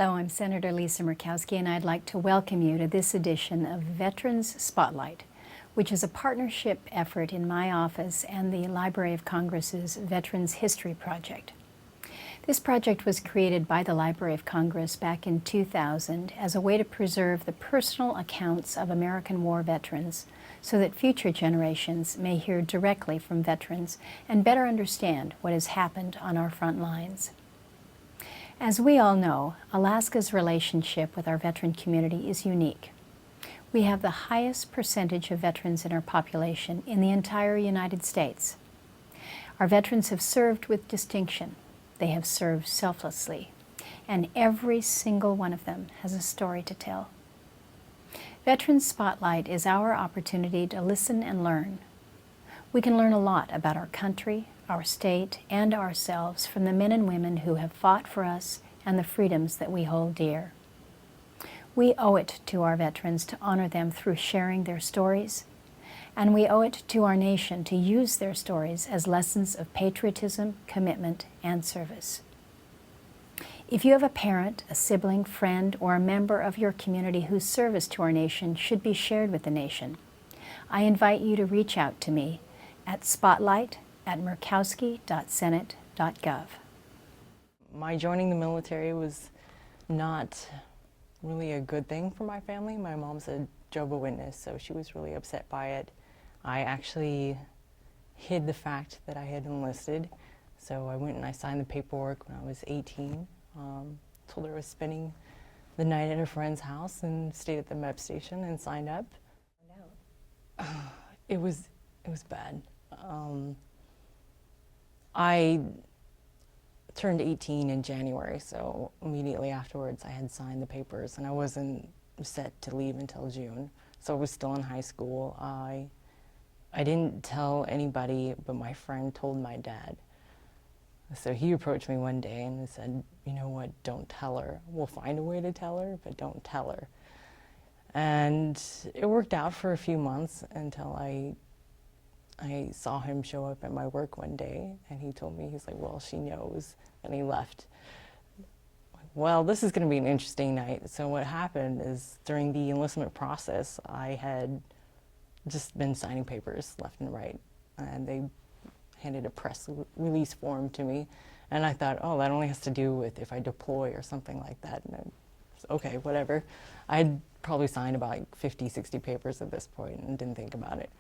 Hello, I'm Senator Lisa Murkowski, and I'd like to welcome you to this edition of Veterans Spotlight, which is a partnership effort in my office and the Library of Congress's Veterans History Project. This project was created by the Library of Congress back in 2000 as a way to preserve the personal accounts of American war veterans so that future generations may hear directly from veterans and better understand what has happened on our front lines. As we all know, Alaska's relationship with our veteran community is unique. We have the highest percentage of veterans in our population in the entire United States. Our veterans have served with distinction. They have served selflessly, and every single one of them has a story to tell. Veterans Spotlight is our opportunity to listen and learn. We can learn a lot about our country, our state, and ourselves from the men and women who have fought for us and the freedoms that we hold dear. We owe it to our veterans to honor them through sharing their stories, and we owe it to our nation to use their stories as lessons of patriotism, commitment, and service. If you have a parent, a sibling, friend, or a member of your community whose service to our nation should be shared with the nation, I invite you to reach out to me at spotlight@murkowski.senate.gov. My joining the military was not really a good thing for my family. My mom's a Jehovah's Witness, so she was really upset by it. I actually hid the fact that I had enlisted, so I went and I signed the paperwork when I was 18. Told her I was spending the night at a friend's house and stayed at the MEP station and signed up. It was bad. I turned 18 in January, so immediately afterwards I had signed the papers, and I wasn't set to leave until June, so I was still in high school. I didn't tell anybody, but my friend told my dad. So he approached me one day and said, "You know what, don't tell her. We'll find a way to tell her, but don't tell her." And it worked out for a few months until I saw him show up at my work one day, and he told me, he's like, "Well, she knows," and he left. Well, this is going to be an interesting night. So what happened is during the enlistment process, I had just been signing papers left and right, and they handed a press release form to me, and I thought, oh, that only has to do with if I deploy or something like that. And okay, whatever. I'd probably signed about 50, 60 papers at this point and didn't think about it.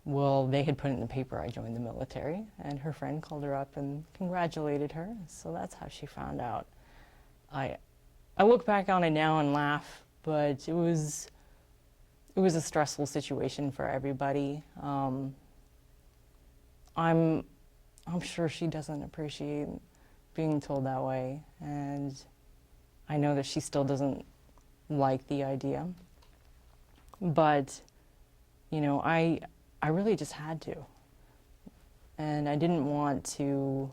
Well, they had put in the paper I joined the military, and her friend called her up and congratulated her, so that's how she found out. I look back on it now and laugh, but it was a stressful situation for everybody. I'm sure she doesn't appreciate being told that way, and I know that she still doesn't like the idea, but you know, I really just had to, and I didn't want to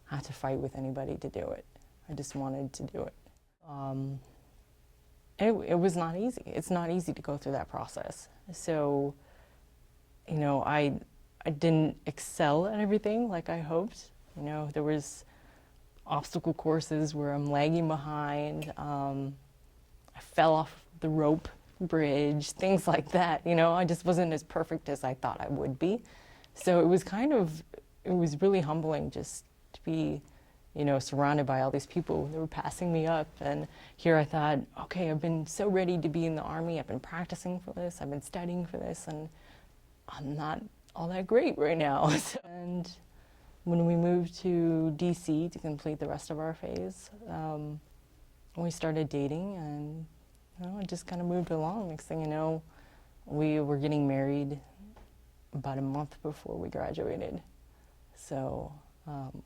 have to fight with anybody to do it. I just wanted to do it. It was not easy. It's not easy to go through that process. So, you know, I didn't excel at everything like I hoped. You know, there was obstacle courses where I'm lagging behind. I fell off the rope bridge, things like that. You know, I just wasn't as perfect as I thought I would be. So it was really humbling just to be, you know, surrounded by all these people that were passing me up. And here I thought, okay, I've been so ready to be in the Army. I've been practicing for this. I've been studying for this, and I'm not all that great right now. And when we moved to DC to complete the rest of our phase, we started dating, and you know, it just kind of moved along. Next thing you know, we were getting married about a month before we graduated. So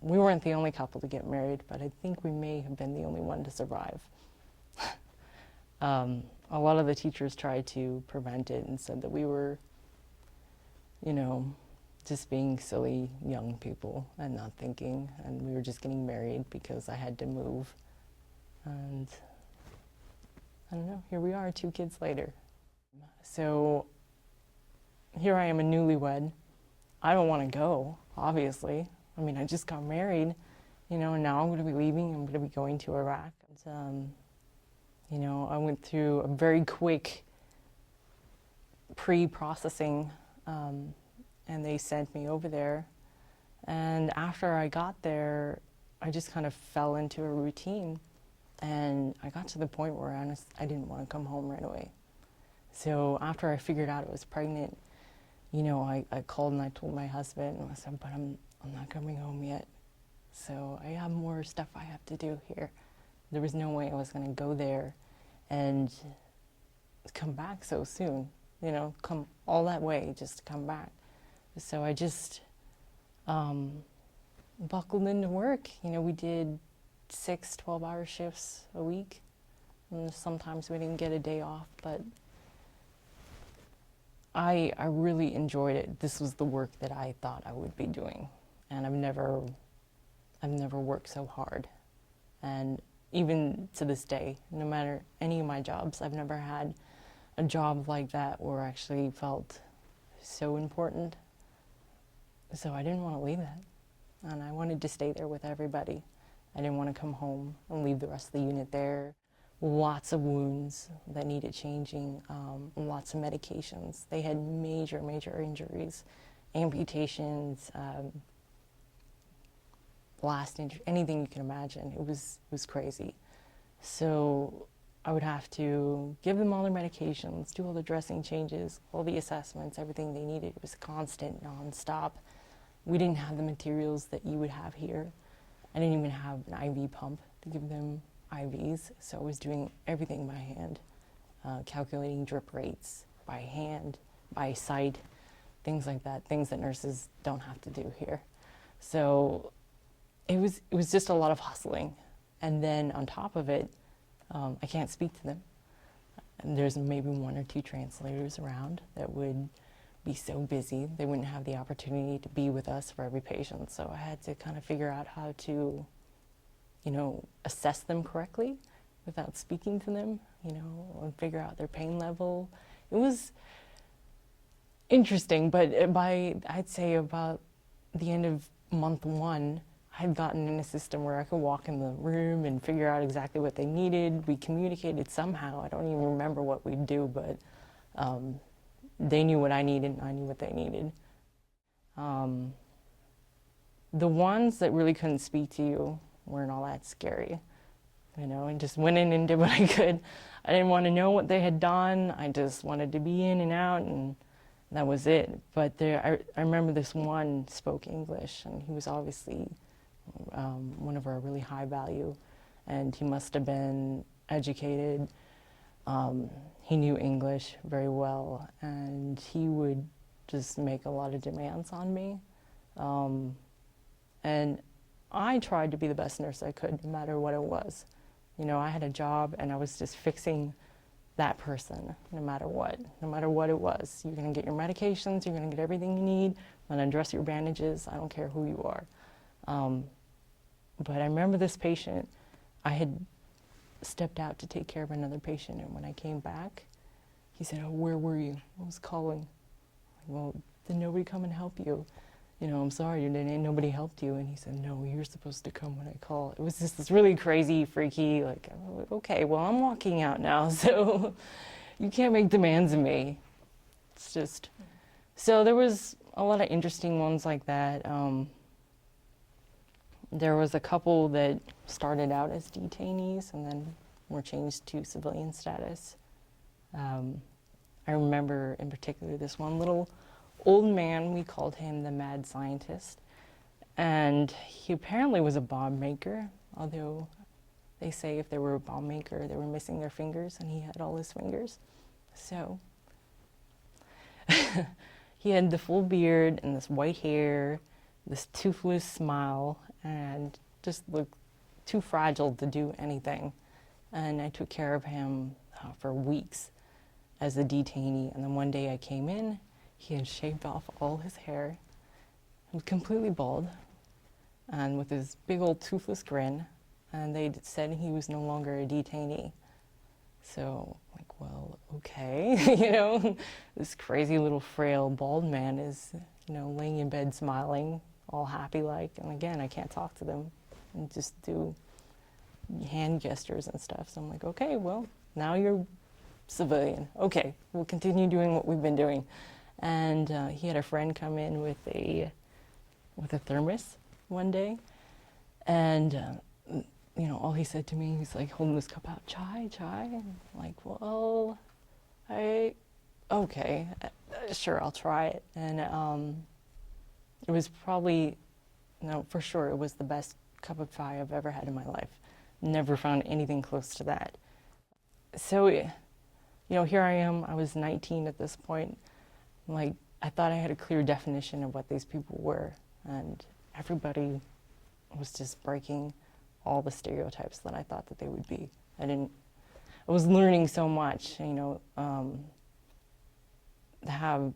we weren't the only couple to get married, but I think we may have been the only one to survive. A lot of the teachers tried to prevent it and said that we were, you know, just being silly young people and not thinking, and we were just getting married because I had to move. And I don't know, here we are 2 kids later. So here I am, a newlywed. I don't want to go, obviously. I mean, I just got married, you know, and now I'm going to be leaving. I'm going to be going to Iraq. You know, I went through a very quick pre-processing, and they sent me over there. And after I got there, I just kind of fell into a routine. And I got to the point where I didn't want to come home right away. So after I figured out I was pregnant, you know, I called and I told my husband, and I said, but I'm not coming home yet. So I have more stuff I have to do here. There was no way I was going to go there and come back so soon, you know, come all that way just to come back. So I just buckled into work. You know, we did 6 12-hour shifts a week. And sometimes we didn't get a day off, but I really enjoyed it. This was the work that I thought I would be doing. And I've never worked so hard. And even to this day, no matter any of my jobs, I've never had a job like that where I actually felt so important. So I didn't want to leave that. And I wanted to stay there with everybody. I didn't want to come home and leave the rest of the unit there. Lots of wounds that needed changing, lots of medications. They had major injuries, amputations, blast injury, anything you can imagine. It was crazy. So I would have to give them all their medications, do all the dressing changes, all the assessments, everything they needed. It was constant, nonstop. We didn't have the materials that you would have here. I didn't even have an IV pump to give them IVs, so I was doing everything by hand, calculating drip rates by hand, by sight, things like that, things that nurses don't have to do here. So it was just a lot of hustling. And then on top of it, I can't speak to them. And there's maybe 1 or 2 translators around that would be so busy, they wouldn't have the opportunity to be with us for every patient. So I had to kind of figure out how to, you know, assess them correctly without speaking to them, you know, and figure out their pain level. It was interesting, but by, I'd say about the end of month 1, I had gotten in a system where I could walk in the room and figure out exactly what they needed. We communicated somehow. I don't even remember what we'd do, but they knew what I needed and I knew what they needed. The ones that really couldn't speak to you weren't all that scary. You know, I just went in and did what I could. I didn't want to know what they had done. I just wanted to be in and out, and that was it. But I remember this one spoke English, and he was obviously one of our really high value, and he must have been educated. He knew English very well, and he would just make a lot of demands on me. And I tried to be the best nurse I could, no matter what it was. You know, I had a job, and I was just fixing that person, no matter what it was. You're going to get your medications, you're going to get everything you need, I'm going to dress your bandages, I don't care who you are. But I remember this patient, I had stepped out to take care of another patient, and when I came back, he said, "Oh, where were you? I was calling." Like, "Well, did nobody come and help you? You know, I'm sorry, nobody helped you." And he said, "No, you're supposed to come when I call." It was just this really crazy, freaky, like, okay, well, I'm walking out now, so you can't make demands of me. It's just, so there was a lot of interesting ones like that. There was a couple that started out as detainees and then were changed to civilian status. I remember in particular this one little old man, we called him the mad scientist, and he apparently was a bomb maker, although they say if they were a bomb maker they were missing their fingers, and he had all his fingers. So he had the full beard and this white hair, this toothless smile, and just looked too fragile to do anything. And I took care of him for weeks as a detainee, and then one day I came in, he had shaved off all his hair. He was completely bald, and with his big old toothless grin, and they said he was no longer a detainee. So, like, well, okay, you know, this crazy little frail bald man is, you know, laying in bed smiling, all happy like, and again, I can't talk to them and just do hand gestures and stuff. So I'm like, okay, well, now you're civilian. Okay, we'll continue doing what we've been doing. And he had a friend come in with a thermos one day, and you know, all he said to me, he's like holding this cup out, chai. And I'm like, well, okay, sure, I'll try it. And it was probably, no, for sure, it was the best cup of chai I've ever had in my life. Never found anything close to that. So, you know, here I am, I was 19 at this point. Like, I thought I had a clear definition of what these people were, and everybody was just breaking all the stereotypes that I thought that they would be. I was learning so much, you know, to have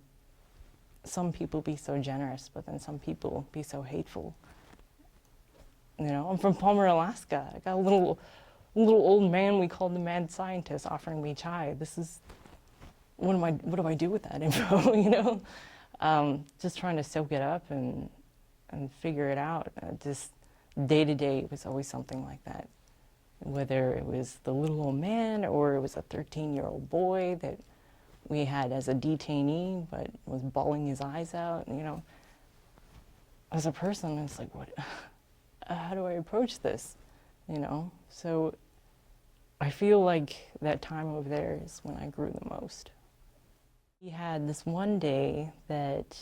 some people be so generous, but then some people be so hateful. You know, I'm from Palmer, Alaska. I got a little old man we called the mad scientist offering me chai. This is, what do I do with that info, you know? Just trying to soak it up and figure it out. Just day to day, it was always something like that. Whether it was the little old man or it was a 13-year-old boy that we had as a detainee, but was bawling his eyes out, you know. As a person, it's like, what? How do I approach this, you know? So I feel like that time over there is when I grew the most. We had this one day that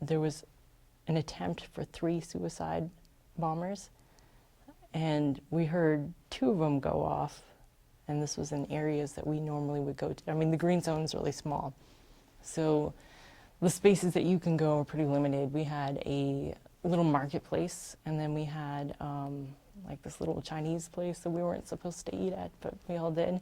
there was an attempt for 3 suicide bombers, and we heard 2 of them go off, and this was in areas that we normally would go to. I mean, the green zone is really small, so the spaces that you can go are pretty limited. We had a little marketplace, and then we had like this little Chinese place that we weren't supposed to eat at, but we all did.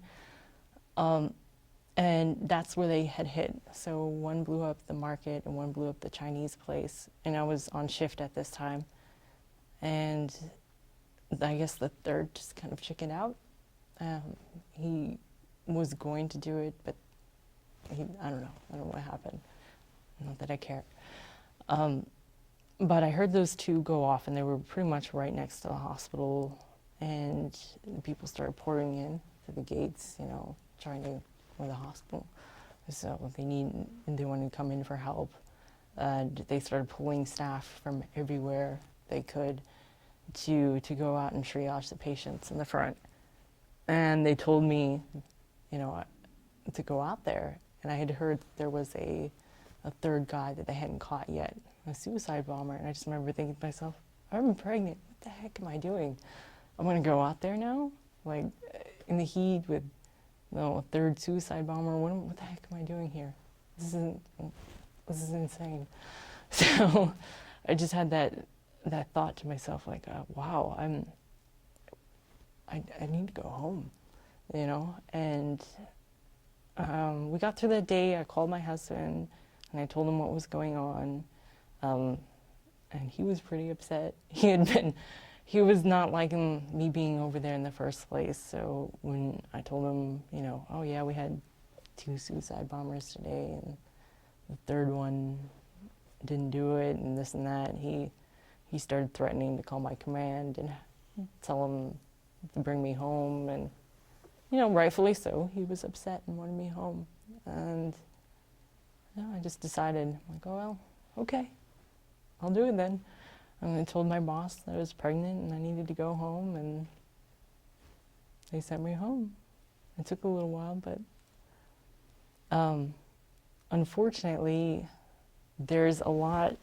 And that's where they had hit. So one blew up the market and one blew up the Chinese place, and I was on shift at this time. And I guess the third just kind of chickened out. He was going to do it, but I don't know what happened. Not that I care. But I heard those 2 go off, and they were pretty much right next to the hospital, and people started pouring in to the gates, you know, trying to go to the hospital. So they wanted to come in for help. They started pulling staff from everywhere they could to go out and triage the patients in the front. And they told me, you know, to go out there. And I had heard there was a 3rd guy that they hadn't caught yet, a suicide bomber. And I just remember thinking to myself, I'm pregnant. What the heck am I doing? I'm going to go out there now? Like, in the heat with, you know, a 3rd suicide bomber? What the heck am I doing here? This is insane. So I just had that thought to myself, like, wow, I need to go home, you know? And we got through that day. I called my husband, and I told him what was going on. And he was pretty upset. He was not liking me being over there in the first place. So when I told him, you know, oh yeah, we had 2 suicide bombers today, and the 3rd one didn't do it, and this and that, he started threatening to call my command and tell them to bring me home. And, you know, rightfully so, he was upset and wanted me home. And you know, I just decided, like, oh well, okay, I'll do it then. And I told my boss that I was pregnant and I needed to go home, and they sent me home. It took a little while, but unfortunately, there's a lot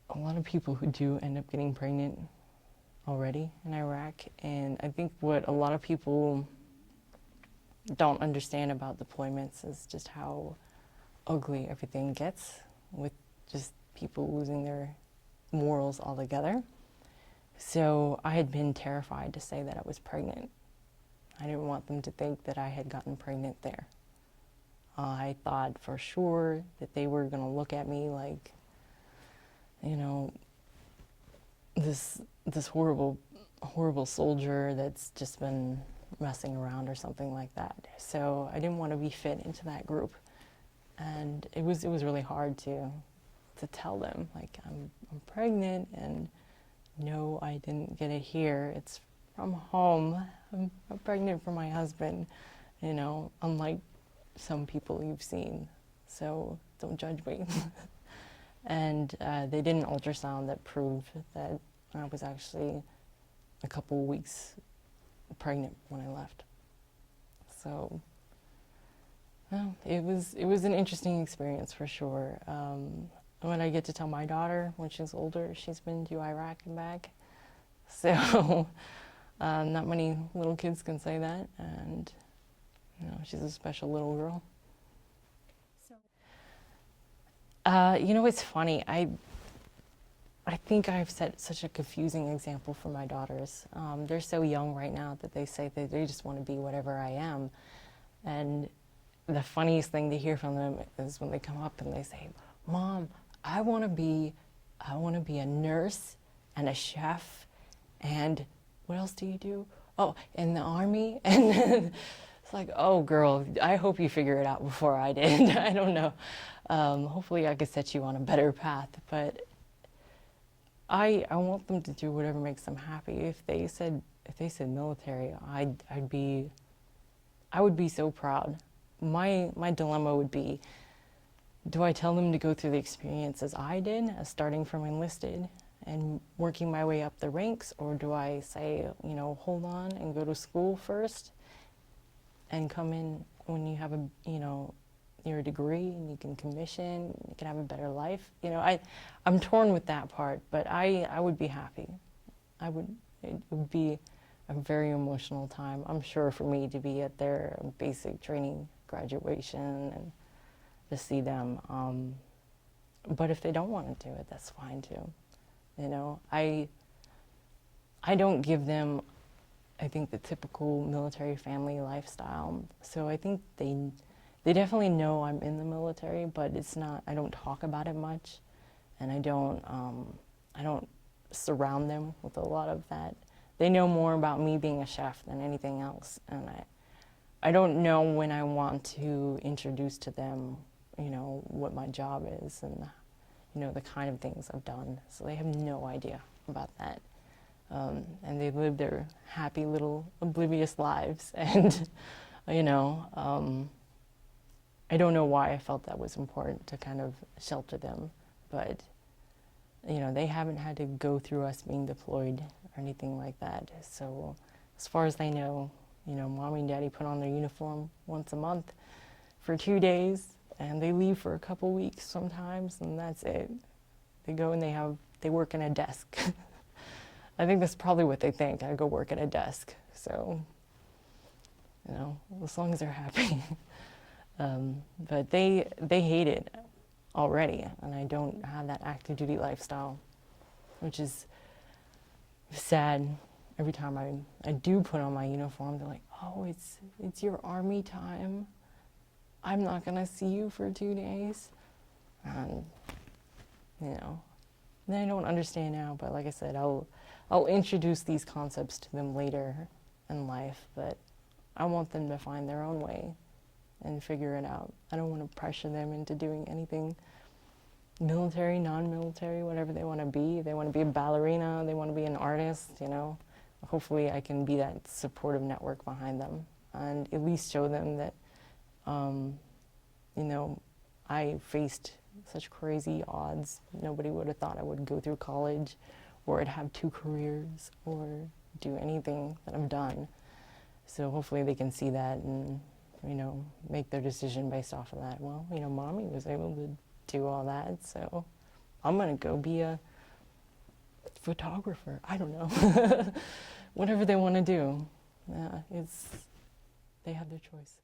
of people who do end up getting pregnant already in Iraq. And I think what a lot of people don't understand about deployments is just how ugly everything gets, with just people losing their morals altogether. So I had been terrified to say that I was pregnant. I didn't want them to think that I had gotten pregnant there. I thought for sure that they were going to look at me like, you know, this horrible soldier that's just been messing around or something like that. So I didn't want to be fit into that group, and it was really hard to tell them, like, I'm pregnant, and no, I didn't get it here. It's from home. I'm pregnant for my husband, you know, unlike some people you've seen. So don't judge me. And they did an ultrasound that proved that I was actually a couple weeks pregnant when I left. So, well, it was an interesting experience for sure. When I get to tell my daughter when she's older, she's been to Iraq and back. So, not many little kids can say that, and you know, she's a special little girl. You know, it's funny. I think I've set such a confusing example for my daughters. They're so young right now that they say that they just want to be whatever I am. And the funniest thing to hear from them is when they come up and they say, "Mom, I want to be a nurse and a chef, and what else do you do? Oh, in the army." And it's like, oh, girl, I hope you figure it out before I did. I don't know. Hopefully I could set you on a better path, but I want them to do whatever makes them happy. If they said military, I would be so proud. My dilemma would be, do I tell them to go through the experience as I did, as starting from enlisted and working my way up the ranks, or do I say, you know, hold on and go to school first and come in when you have a, you know, your degree and you can commission, you can have a better life. You know, I'm torn with that part, but I would be happy. It would be a very emotional time, I'm sure, for me to be at their basic training graduation and to see them. But if they don't want to do it, that's fine too. You know, I don't give them, I think, the typical military family lifestyle. So I think they definitely know I'm in the military, but it's not, I don't talk about it much, and I don't surround them with a lot of that. They know more about me being a chef than anything else, and I don't know when I want to introduce to them, you know, what my job is and, you know, the kind of things I've done. So they have no idea about that. And they live their happy little oblivious lives, and, you know, I don't know why I felt that was important to kind of shelter them, but, you know, they haven't had to go through us being deployed or anything like that. So as far as they know, you know, Mommy and Daddy put on their uniform once a month for 2 days, and they leave for a couple weeks sometimes, and that's it. They go and they work in a desk. I think that's probably what they think. I go work at a desk. So, you know, as long as they're happy. But they hate it already, and I don't have that active duty lifestyle, which is sad. Every time I do put on my uniform, they're like, "Oh, it's your army time. I'm not gonna see you for 2 days." And, you know, they don't understand now, but like I said, I'll introduce these concepts to them later in life, but I want them to find their own way and figure it out. I don't want to pressure them into doing anything military, non-military, whatever they want to be. They want to be a ballerina, they want to be an artist, you know. Hopefully I can be that supportive network behind them and at least show them that, you know, I faced such crazy odds. Nobody would have thought I would go through college or I'd have 2 careers or do anything that I've done. So hopefully they can see that and, you know, make their decision based off of that. Well, you know, Mommy was able to do all that, so I'm gonna go be a photographer. I don't know. Whatever they want to do. They have their choice.